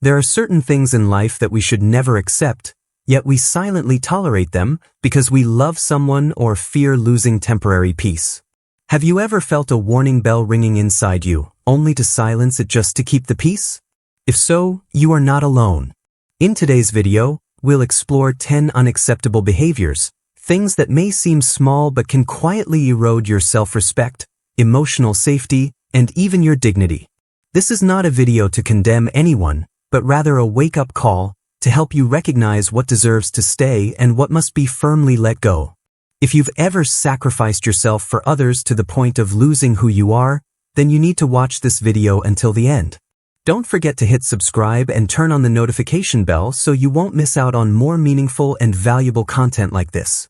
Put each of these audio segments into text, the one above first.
There are certain things in life that we should never accept, yet we silently tolerate them because we love someone or fear losing temporary peace. Have you ever felt a warning bell ringing inside you, only to silence it just to keep the peace? If so, you are not alone. In today's video, we'll explore 10 unacceptable behaviors, things that may seem small but can quietly erode your self-respect, emotional safety, and even your dignity. This is not a video to condemn anyone, but rather a wake-up call to help you recognize what deserves to stay and what must be firmly let go. If you've ever sacrificed yourself for others to the point of losing who you are, then you need to watch this video until the end. Don't forget to hit subscribe and turn on the notification bell so you won't miss out on more meaningful and valuable content like this.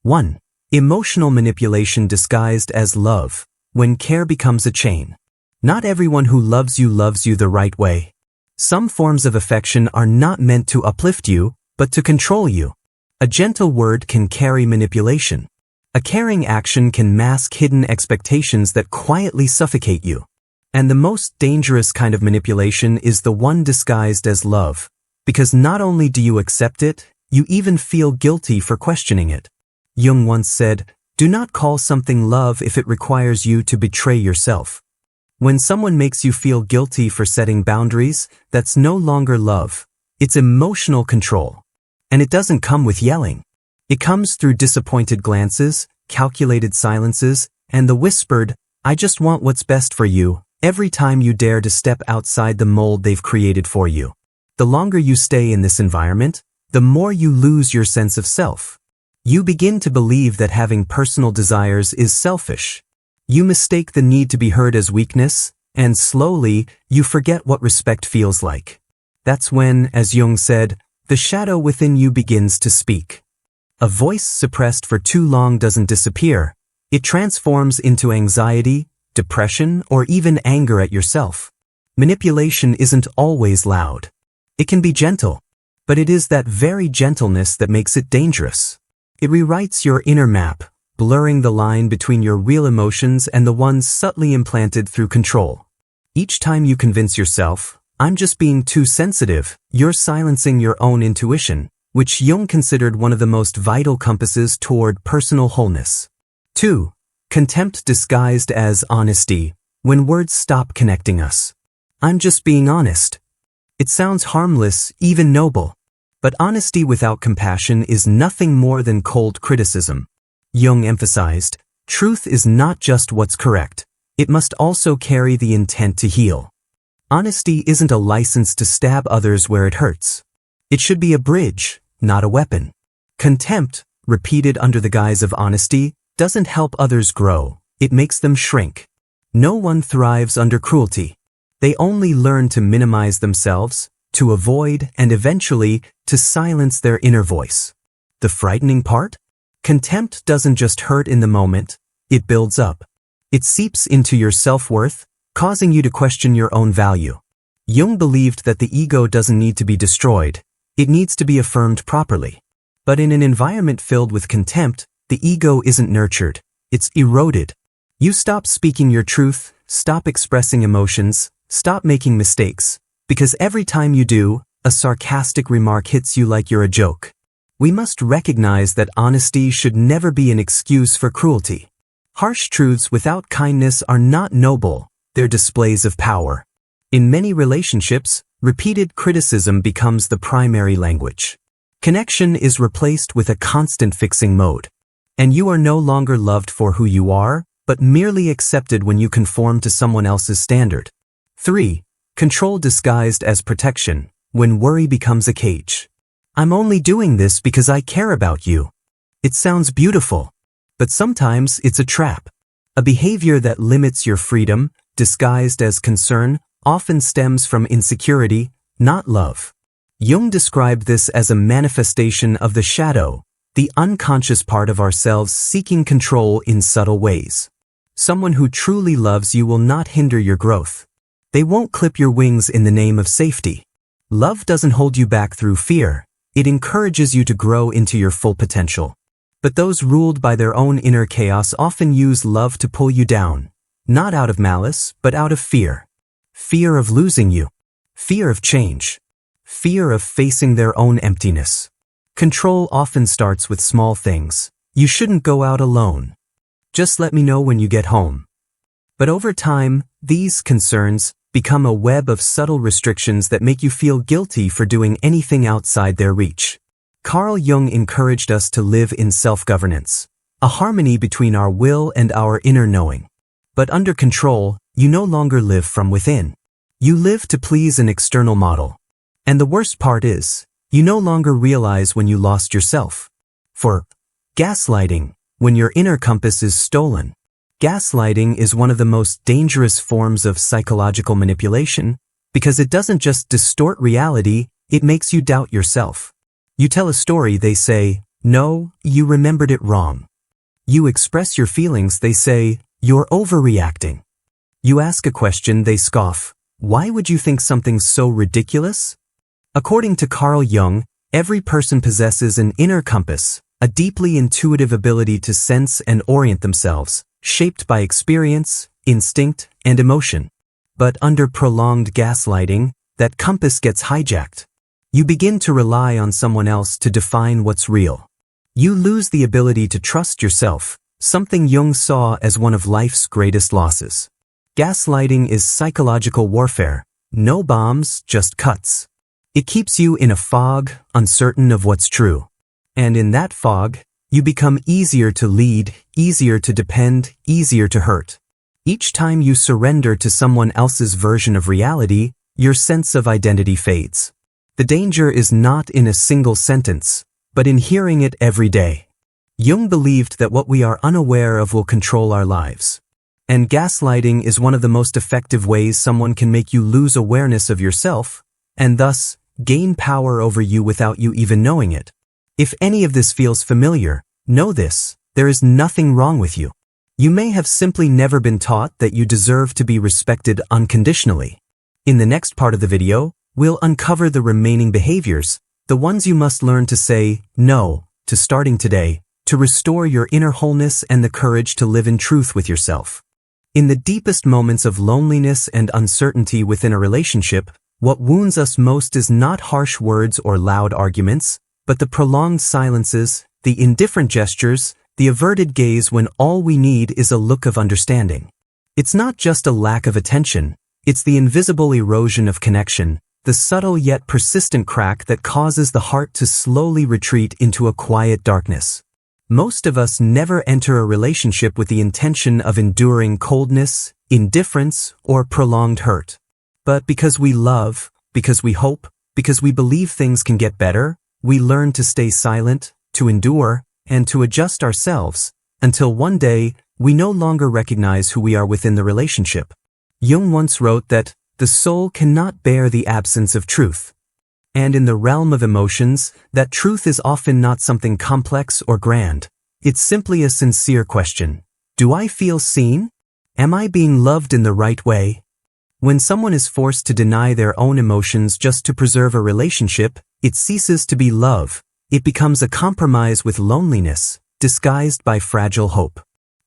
1. Emotional manipulation disguised as love, when care becomes a chain. Not everyone who loves you the right way. Some forms of affection are not meant to uplift you, but to control you. A gentle word can carry manipulation. A caring action can mask hidden expectations that quietly suffocate you. And the most dangerous kind of manipulation is the one disguised as love, because not only do you accept it, you even feel guilty for questioning it. Jung once said, "Do not call something love if it requires you to betray yourself." When someone makes you feel guilty for setting boundaries, that's no longer love. It's emotional control. And it doesn't come with yelling. It comes through disappointed glances, calculated silences, and the whispered, "I just want what's best for you," every time you dare to step outside the mold they've created for you. The longer you stay in this environment, the more you lose your sense of self. You begin to believe that having personal desires is selfish. You mistake the need to be heard as weakness, and slowly, you forget what respect feels like. That's when, as Jung said, the shadow within you begins to speak. A voice suppressed for too long doesn't disappear. It transforms into anxiety, depression, or even anger at yourself. Manipulation isn't always loud. It can be gentle, but it is that very gentleness that makes it dangerous. It rewrites your inner map, blurring the line between your real emotions and the ones subtly implanted through control. Each time you convince yourself, "I'm just being too sensitive," you're silencing your own intuition, which Jung considered one of the most vital compasses toward personal wholeness. 2. Contempt disguised as honesty, when words stop connecting us. "I'm just being honest." It sounds harmless, even noble. But honesty without compassion is nothing more than cold criticism. Jung emphasized, truth is not just what's correct. It must also carry the intent to heal. Honesty isn't a license to stab others where it hurts. It should be a bridge, not a weapon. Contempt, repeated under the guise of honesty, doesn't help others grow. It makes them shrink. No one thrives under cruelty. They only learn to minimize themselves, to avoid, and eventually, to silence their inner voice. The frightening part? Contempt doesn't just hurt in the moment, it builds up. It seeps into your self-worth, causing you to question your own value. Jung believed that the ego doesn't need to be destroyed, it needs to be affirmed properly. But in an environment filled with contempt, the ego isn't nurtured, it's eroded. You stop speaking your truth, stop expressing emotions, stop making mistakes, because every time you do, a sarcastic remark hits you like you're a joke. We must recognize that honesty should never be an excuse for cruelty. Harsh truths without kindness are not noble. They're displays of power. In many relationships, repeated criticism becomes the primary language. Connection is replaced with a constant fixing mode. And you are no longer loved for who you are, but merely accepted when you conform to someone else's standard. 3. Control disguised as protection, when worry becomes a cage. "I'm only doing this because I care about you." It sounds beautiful, but sometimes it's a trap. A behavior that limits your freedom, disguised as concern, often stems from insecurity, not love. Jung described this as a manifestation of the shadow, the unconscious part of ourselves seeking control in subtle ways. Someone who truly loves you will not hinder your growth. They won't clip your wings in the name of safety. Love doesn't hold you back through fear. It encourages you to grow into your full potential. But those ruled by their own inner chaos often use love to pull you down, not out of malice, but out of fear. Fear of losing you. Fear of change. fear of facing their own emptiness. Control often starts with small things. You shouldn't go out alone. Just let me know when you get home. But over time, these concerns become a web of subtle restrictions that make you feel guilty for doing anything outside their reach. Carl Jung encouraged us to live in self-governance, a harmony between our will and our inner knowing. But under control, you no longer live from within. You live to please an external model. And the worst part is, you no longer realize when you lost yourself. For gaslighting, when your inner compass is stolen. Gaslighting is one of the most dangerous forms of psychological manipulation because it doesn't just distort reality, it makes you doubt yourself. You tell a story, they say, "No, you remembered it wrong." You express your feelings, they say, "You're overreacting." You ask a question, they scoff, "Why would you think something so ridiculous?" According to Carl Jung, every person possesses an inner compass, a deeply intuitive ability to sense and orient themselves, shaped by experience, instinct, and emotion. But under prolonged gaslighting, that compass gets hijacked. You begin to rely on someone else to define what's real. You lose the ability to trust yourself, something Jung saw as one of life's greatest losses. Gaslighting is psychological warfare. No bombs, just cuts. It keeps you in a fog, uncertain of what's true. And in that fog, you become easier to lead, easier to depend, easier to hurt. Each time you surrender to someone else's version of reality, your sense of identity fades. The danger is not in a single sentence, but in hearing it every day. Jung believed that what we are unaware of will control our lives. And gaslighting is one of the most effective ways someone can make you lose awareness of yourself, and thus gain power over you without you even knowing it. If any of this feels familiar, know this, there is nothing wrong with you. You may have simply never been taught that you deserve to be respected unconditionally. In the next part of the video, we'll uncover the remaining behaviors, the ones you must learn to say no to starting today, to restore your inner wholeness and the courage to live in truth with yourself. In the deepest moments of loneliness and uncertainty within a relationship, what wounds us most is not harsh words or loud arguments, but the prolonged silences, the indifferent gestures, the averted gaze when all we need is a look of understanding. It's not just a lack of attention, it's the invisible erosion of connection, the subtle yet persistent crack that causes the heart to slowly retreat into a quiet darkness. Most of us never enter a relationship with the intention of enduring coldness, indifference, or prolonged hurt. But because we love, because we hope, because we believe things can get better, we learn to stay silent, to endure, and to adjust ourselves, until one day, we no longer recognize who we are within the relationship. Jung once wrote that, "The soul cannot bear the absence of truth." And in the realm of emotions, that truth is often not something complex or grand. It's simply a sincere question. Do I feel seen? Am I being loved in the right way? When someone is forced to deny their own emotions just to preserve a relationship, it ceases to be love. It becomes a compromise with loneliness, disguised by fragile hope.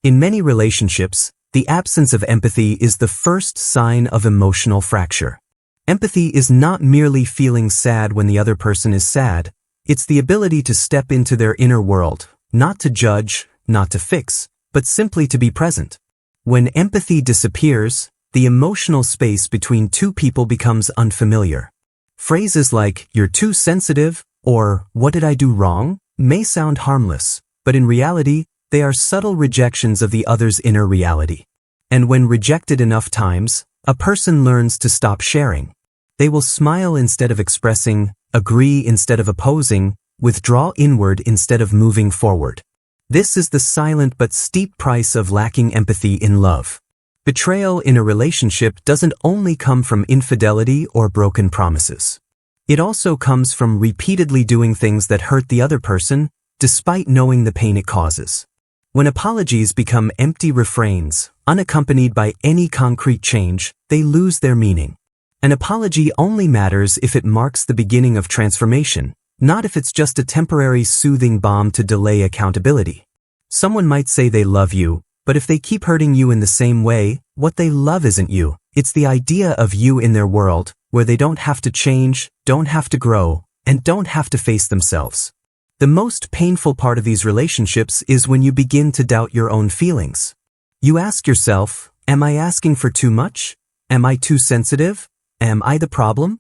In many relationships, the absence of empathy is the first sign of emotional fracture. Empathy is not merely feeling sad when the other person is sad, it's the ability to step into their inner world, not to judge, not to fix, but simply to be present. When empathy disappears, the emotional space between two people becomes unfamiliar. Phrases like, "You're too sensitive," or "What did I do wrong?" may sound harmless, but in reality, they are subtle rejections of the other's inner reality. And when rejected enough times, a person learns to stop sharing. They will smile instead of expressing, agree instead of opposing, withdraw inward instead of moving forward. This is the silent but steep price of lacking empathy in love. Betrayal in a relationship doesn't only come from infidelity or broken promises. It also comes from repeatedly doing things that hurt the other person, despite knowing the pain it causes. When apologies become empty refrains, unaccompanied by any concrete change, they lose their meaning. An apology only matters if it marks the beginning of transformation, not if it's just a temporary soothing balm to delay accountability. Someone might say they love you, But if they keep hurting you in the same way, what they love isn't you. It's the idea of you in their world, where they don't have to change, don't have to grow, and don't have to face themselves. The most painful part of these relationships is when you begin to doubt your own feelings. You ask yourself, am I asking for too much? Am I too sensitive? Am I the problem?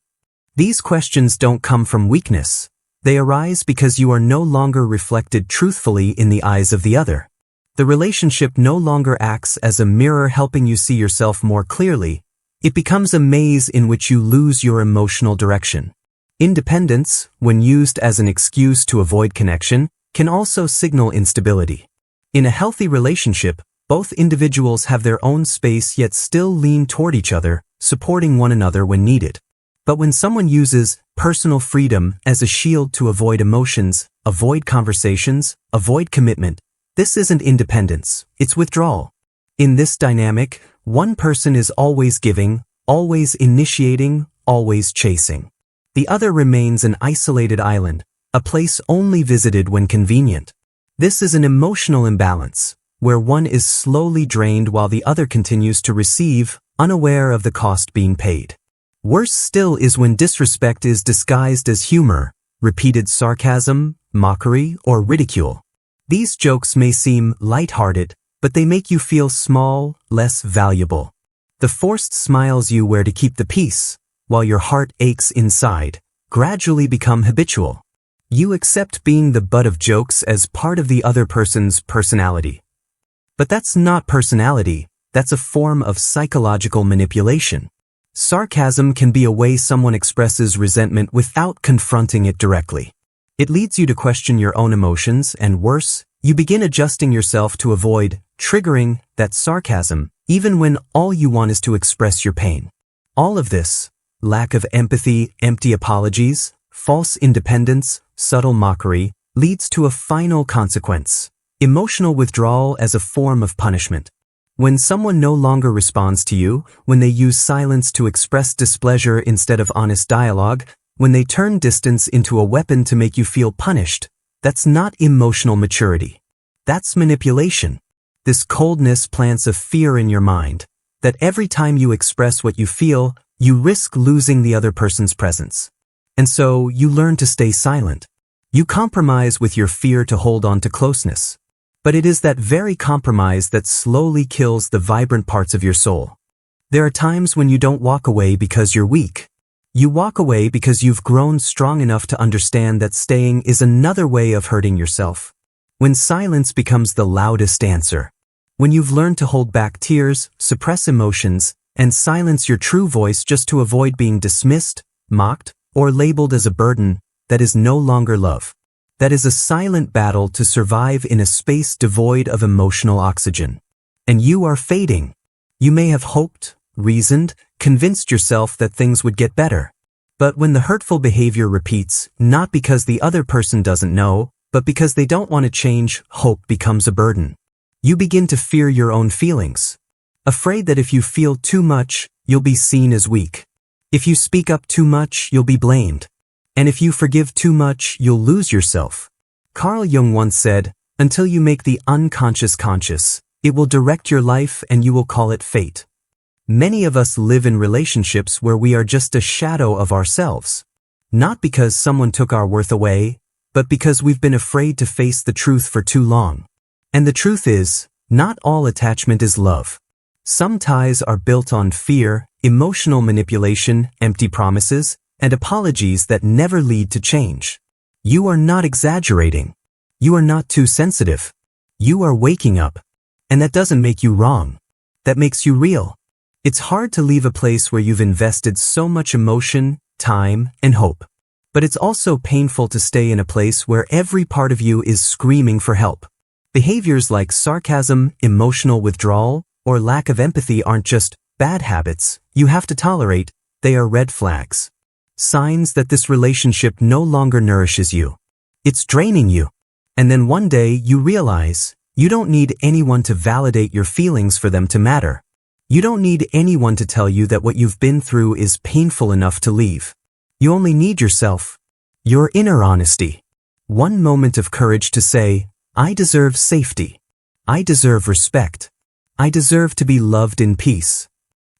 These questions don't come from weakness. They arise because you are no longer reflected truthfully in the eyes of the other. The relationship no longer acts as a mirror helping you see yourself more clearly. It becomes a maze in which you lose your emotional direction. Independence, when used as an excuse to avoid connection, can also signal instability. In a healthy relationship, both individuals have their own space yet still lean toward each other, supporting one another when needed. But when someone uses personal freedom as a shield to avoid emotions, avoid conversations, avoid commitment, this isn't independence, it's withdrawal. In this dynamic, one person is always giving, always initiating, always chasing. The other remains an isolated island, a place only visited when convenient. This is an emotional imbalance, where one is slowly drained while the other continues to receive, unaware of the cost being paid. Worse still is when disrespect is disguised as humor, repeated sarcasm, mockery, or ridicule. These jokes may seem lighthearted, but they make you feel small, less valuable. The forced smiles you wear to keep the peace, while your heart aches inside, gradually become habitual. You accept being the butt of jokes as part of the other person's personality. But that's not personality, that's a form of psychological manipulation. Sarcasm can be a way someone expresses resentment without confronting it directly. It leads you to question your own emotions, and worse, you begin adjusting yourself to avoid triggering that sarcasm, even when all you want is to express your pain. All of this, lack of empathy, empty apologies, false independence, subtle mockery, leads to a final consequence: emotional withdrawal as a form of punishment. When someone no longer responds to you, when they use silence to express displeasure instead of honest dialogue, when they turn distance into a weapon to make you feel punished, that's not emotional maturity. That's manipulation. This coldness plants a fear in your mind, that every time you express what you feel, you risk losing the other person's presence. And so you learn to stay silent. You compromise with your fear to hold on to closeness. But it is that very compromise that slowly kills the vibrant parts of your soul. There are times when you don't walk away because you're weak. You walk away because you've grown strong enough to understand that staying is another way of hurting yourself. When silence becomes the loudest answer. When you've learned to hold back tears, suppress emotions, and silence your true voice just to avoid being dismissed, mocked, or labeled as a burden, that is no longer love. That is a silent battle to survive in a space devoid of emotional oxygen. And you are fading. You may have hoped, reasoned, convinced yourself that things would get better. But when the hurtful behavior repeats, not because the other person doesn't know, but because they don't want to change, hope becomes a burden. You begin to fear your own feelings. Afraid that if you feel too much, you'll be seen as weak. If you speak up too much, you'll be blamed. And if you forgive too much, you'll lose yourself. Carl Jung once said, "Until you make the unconscious conscious, it will direct your life and you will call it fate." Many of us live in relationships where we are just a shadow of ourselves. Not because someone took our worth away, but because we've been afraid to face the truth for too long. And the truth is, not all attachment is love. Some ties are built on fear, emotional manipulation, empty promises, and apologies that never lead to change. You are not exaggerating. You are not too sensitive. You are waking up. And that doesn't make you wrong. That makes you real. It's hard to leave a place where you've invested so much emotion, time, and hope. But it's also painful to stay in a place where every part of you is screaming for help. Behaviors like sarcasm, emotional withdrawal, or lack of empathy aren't just bad habits you have to tolerate, they are red flags. Signs that this relationship no longer nourishes you. It's draining you. And then one day you realize you don't need anyone to validate your feelings for them to matter. You don't need anyone to tell you that what you've been through is painful enough to leave. You only need yourself. Your inner honesty. One moment of courage to say, I deserve safety. I deserve respect. I deserve to be loved in peace.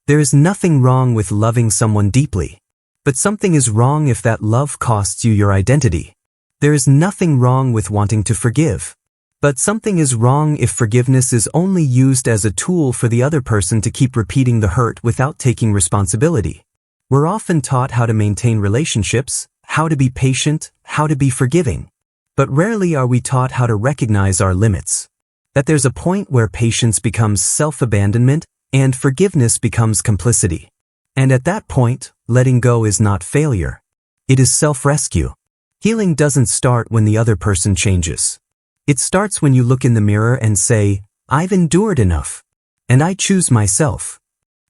There is nothing wrong with loving someone deeply. But something is wrong if that love costs you your identity. There is nothing wrong with wanting to forgive. But something is wrong if forgiveness is only used as a tool for the other person to keep repeating the hurt without taking responsibility. We're often taught how to maintain relationships, how to be patient, how to be forgiving. But rarely are we taught how to recognize our limits. That there's a point where patience becomes self-abandonment and forgiveness becomes complicity. And at that point, letting go is not failure. It is self-rescue. Healing doesn't start when the other person changes. It starts when you look in the mirror and say, I've endured enough. And I choose myself.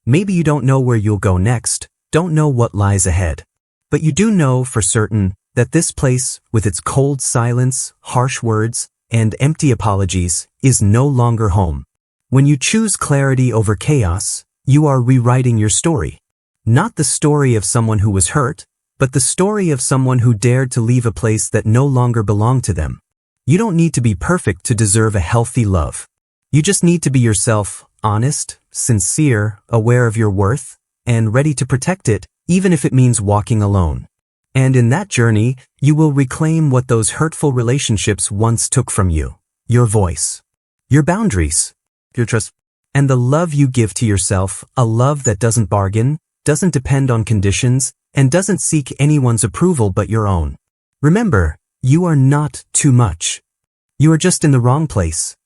Maybe you don't know where you'll go next, don't know what lies ahead. But you do know for certain that this place, with its cold silence, harsh words, and empty apologies, is no longer home. When you choose clarity over chaos, you are rewriting your story. Not the story of someone who was hurt, but the story of someone who dared to leave a place that no longer belonged to them. You don't need to be perfect to deserve a healthy love. You just need to be yourself, honest, sincere, aware of your worth, and ready to protect it, even if it means walking alone. And in that journey, you will reclaim what those hurtful relationships once took from you. Your voice. Your boundaries. Your trust. And the love you give to yourself, a love that doesn't bargain, doesn't depend on conditions, and doesn't seek anyone's approval but your own. Remember, you are not too much. You are just in the wrong place,